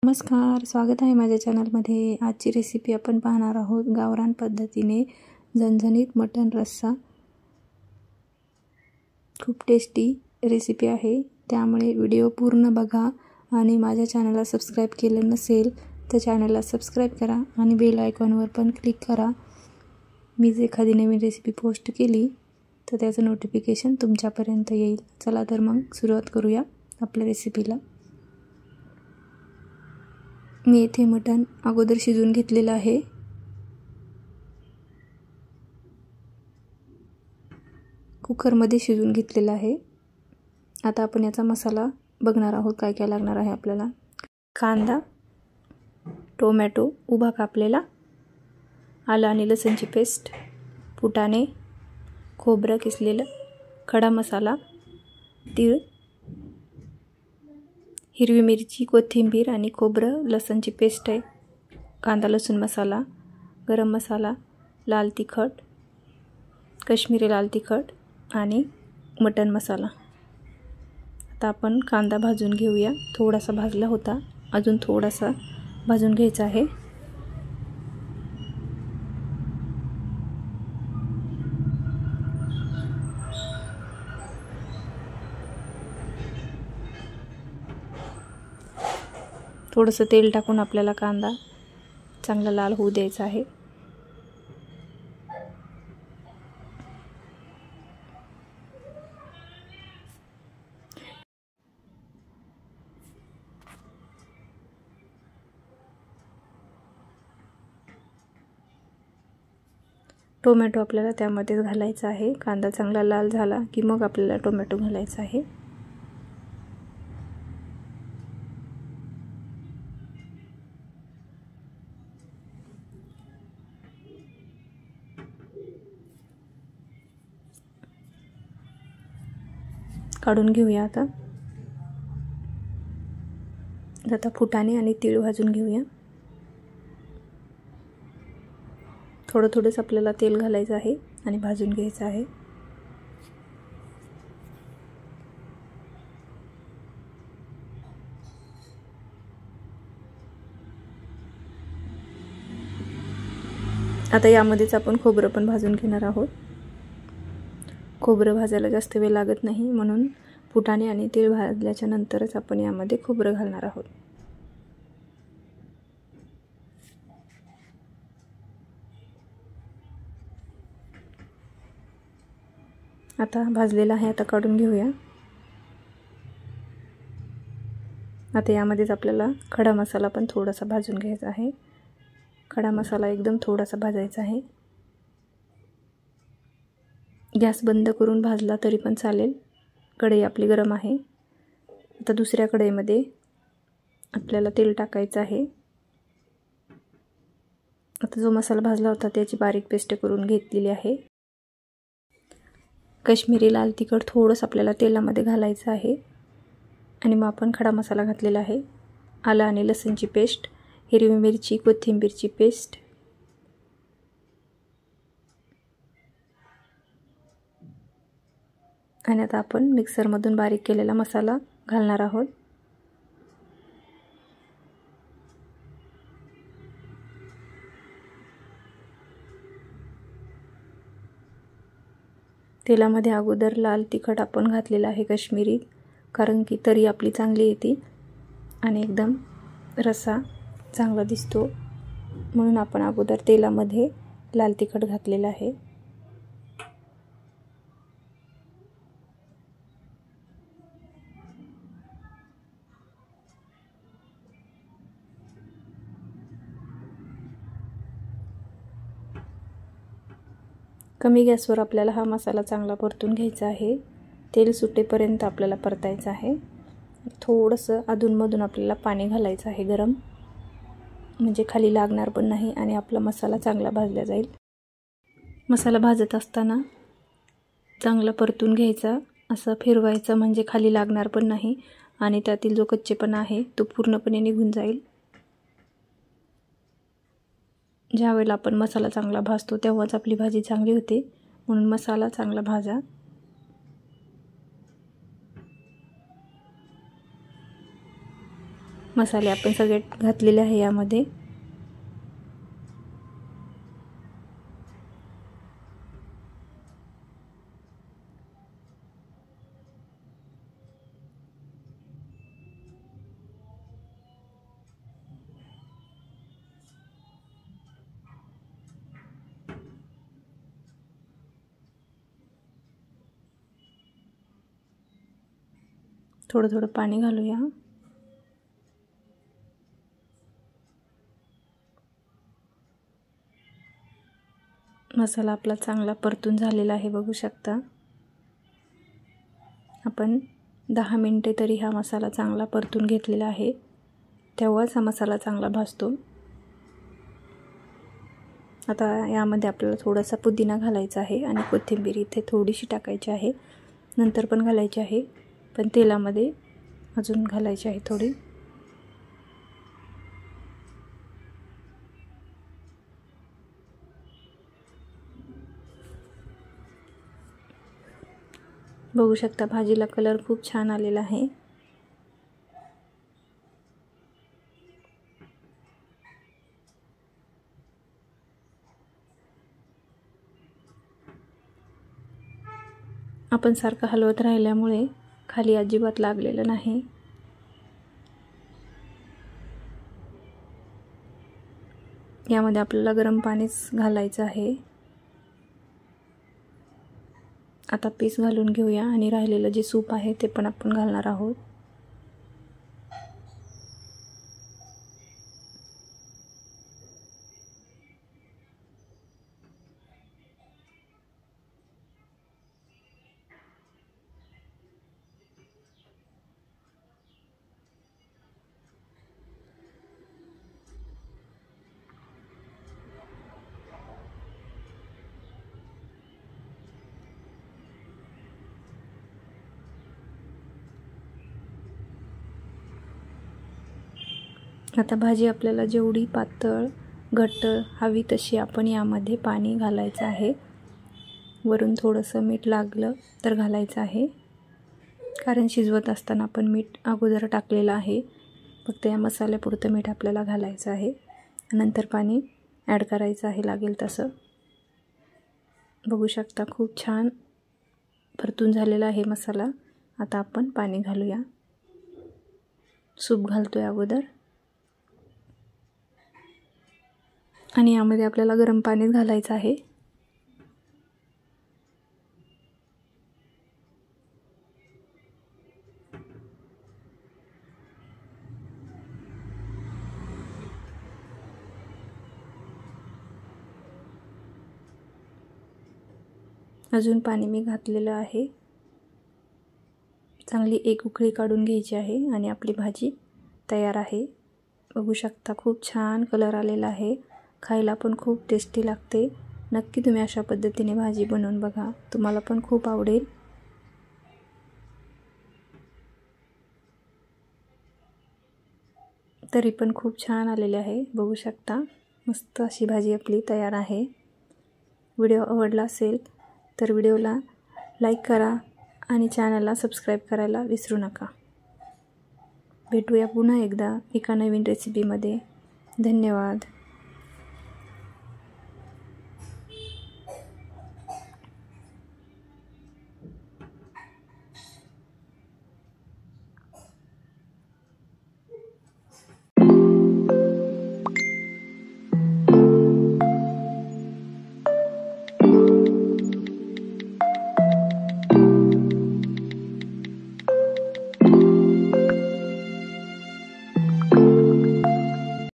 नमस्कार, स्वागत आहे माझ्या चॅनलमध्ये। आजची रेसिपी आपण पाहणार आहोत गावरान पद्धतीने झणझणीत मटण रस्सा। खूप टेस्टी रेसिपी आहे, त्यामुळे व्हिडिओ पूर्ण बघा आणि माझ्या चॅनलला सबस्क्राइब केले नसेल तर चॅनलला सबस्क्राइब करा आणि बेल आयकॉनवर पण क्लिक करा। मी जर एखादी नवीन रेसिपी पोस्ट केली तर त्याचं नोटिफिकेशन तुमच्यापर्यंत येईल। चला तर मग सुरुवात करूया आपल्या रेसिपीला। मी इथे मटण अगोदर शिजवून घेतलेलं आहे। कुकरमध्ये शिजवून घेतलेलं आहे। आता आपण याचा मसाला बघणार आहोत, काय काय लागणार आहे आपल्याला। कांदा, टोमॅटो उभा कापलेला, आलं आणि लसूणची पेस्ट, फुटाणे, खोबरं किसलेलं, खडा मसाला, तीळ, हिरवी मिरची, कोथिंबीर आणि खोबरं लसूणची पेस्ट आहे, कांदा लसूण मसाला, गरम मसाला, लाल तिखट, काश्मीरी लाल तिखट आणि मटण मसाला। आता आपण कांदा भाजून घेऊया। थोडासा भाजला होता, अजून थोडासा भाजून घ्यायचा आहे। थोडंसं तेल टाकून आपल्याला कांदा चांगला लाल होऊ द्यायचा आहे। टोमॅटो आपल्याला त्यामध्येच घालायचा आहे। कांदा चांगला लाल झाला की मग आपल्याला टोमॅटो घालायचा आहे। काढून घेऊया आता फुटाणे आणि तीळ भाजून घेऊया। थोडं थोडंच आपल्याला तेल घालायचं आहे आणि भाजून घ्यायचं आहे। आता यामध्येच आपण खोबरं पण भाजून घेणार आहोत। खोबरं भाजायला जास्त वेळ लागत नाही, म्हणून फुटाणे आणि तीळ भाजल्याच्या नंतरच आपण यामध्ये खोबरं घालणार आहोत। आता भाजलेला आहे, आता काढून घेऊया। आता यामध्येच आपल्याला खडा मसाला पण थोडासा भाजून घ्यायचा आहे। खडा मसाला एकदम थोडासा भाजायचा आहे। गॅस बंद करून भाजला तरी पण चालेल। कढई आपली गरम आहे। आता दुसऱ्या कढईमध्ये आपल्याला तेल टाकायचं आहे। आता जो मसाला भाजला होता त्याची बारीक पेस्ट करून घेतलेली आहे। काश्मीरी लाल तिखट थोडंसं आपल्याला तेलामध्ये घालायचं आहे आणि मग आपण खडा मसाला घातलेला आहे। आलं आणि लसूणची पेस्ट, हिरवी मिरची, कोथिंबीरची पेस्ट, आणि आता आपण मिक्सरमधून बारीक केलेला मसाला घालणार आहोत। तेलामध्ये अगोदर लाल तिखट आपण घातलेला आहे काश्मीरी, कारण की तरी आपली चांगली येते आणि एकदम रस्सा चांगला दिसतो, म्हणून आपण अगोदर तेलामध्ये लाल तिखट घातलेला आहे। कमी गॅसवर आपल्याला हा मसाला चांगला परतून घ्यायचा आहे। तेल सुटेपर्यंत आपल्याला परतायचं आहे। थोडंसं अधूनमधून आपल्याला पाणी घालायचं आहे गरम, म्हणजे खाली लागणार पण नाही आणि आपला मसाला चांगला भाजला जाईल। मसाला भाजत असताना चांगला परतून घ्यायचा, असं फिरवायचं म्हणजे खाली लागणार पण नाही आणि त्यातील जो कच्चेपणा आहे तो पूर्णपणे निघून जाईल। ज्यावेळेला आपण मसाला चांगला भाजतो तेव्हाच आपली भाजी चांगली होते, म्हणून मसाला चांगला भाजा। मसाले आपण सगळे घातलेले आहे यामध्ये. थोडं थोडं पाणी घालूया. मसाला आपला चांगला परतून झालेला आहे, बघू शकता. आपण 10 मिनिटे तरी हा मसाला चांगला परतून घेतलेला आहे, तेव्हाच हा मसाला चांगला भाजतो. आता यामध्ये आपल्याला थोडासा पुदिना घालायचा आहे आणि कोथिंबीर इथे थोडीशी टाकायची आहे, नंतर पण घालायची आहे, पण तेलामध्ये अजून घालायची आहे थोडी. बघू शकता भाजीला कलर खूप छान आलेला आहे. आपण सारखं हलवत राहिल्यामुळे खाली अजिबात लागलेलं नाही. यामध्ये आपल्याला गरम पाणीच घालायचं आहे. आता पीस घालून घेऊया आणि राहिलेलं जे सूप आहे ते पण आपण घालणार आहोत. आता भाजी आपल्याला जेवढी पातळ घट्ट हवी तशी आपण यामध्ये पाणी घालायचं आहे. वरून थोडंसं मीठ लागलं तर घालायचं आहे, कारण शिजवत असताना आपण मीठ अगोदर टाकलेलं आहे. फक्त या मसाल्यापुरतं मीठ आपल्याला घालायचं आहे, नंतर पाणी ॲड करायचं आहे लागेल तसं. बघू शकता खूप छान परतून झालेला आहे मसाला. आता आपण पाणी घालूया. सूप घालतोय अगोदर आणि यामध्ये आपल्याला गरम पाणी घालायचं आहे. अजून पाणी मी घातलेलं आहे. चांगली एक उकळी काढून घ्यायची आहे आणि आपली भाजी तयार आहे. बघू शकता खूप छान कलर आलेला आहे. खायला पण खूप टेस्टी लागते. नक्की तुम्ही अशा पद्धतीने भाजी बनवून बघा, तुम्हाला पण खूप आवडेल. तरी पण खूप छान आलेली आहे. बघू शकता मस्त अशी भाजी आपली तयार आहे. व्हिडिओ आवडला असेल तर व्हिडिओला लाईक करा आणि चॅनलला सबस्क्राईब करायला विसरू नका. भेटूया पुन्हा एकदा एका नवीन रेसिपीमध्ये. धन्यवाद.